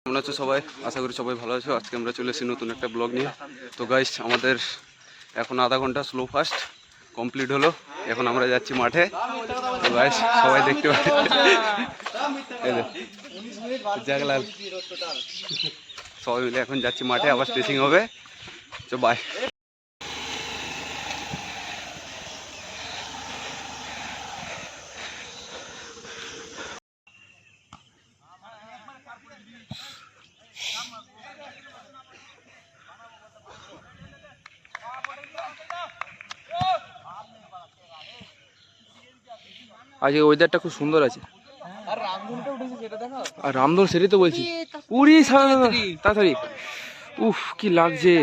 কেমন আছো সবাই? আশা করি সবাই ভালো আছো। আজকে আমরা চলে এসেছি নতুন একটা ব্লগ নিয়ে। তো গাইস, আমাদের এখন আধা ঘন্টা স্লো ফাস্ট কমপ্লিট হলো। এখন আমরা যাচ্ছি মাঠে। তো গাইস, সবাই দেখতে পাচ্ছে, জাগলাল সবাই মিলে এখন যাচ্ছি মাঠে, আবার স্ট্রেচিং হবে। তো বাই। আজকে ওয়েদারটা খুব সুন্দর আছে। আর রামধন সেটাই তো বলছি, উড়ি তাড়াতাড়ি। উফ, কি লাগছে।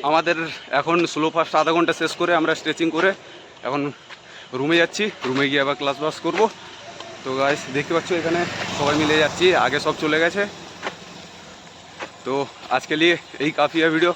আমাদের এখন স্লো ফাস্ট আধা ঘন্টা শেষ করে আমরা স্ট্রেচিং করে এখন রুমে যাচ্ছি। রুমে গিয়ে আবার ক্লাস বাস করবো। তো গাইস, দেখতে পাচ্ছ এখানে সবাই মিলে যাচ্ছি, আগে সব চলে গেছে। তো আজকে নিয়ে এই কাফিয়া ভিডিও।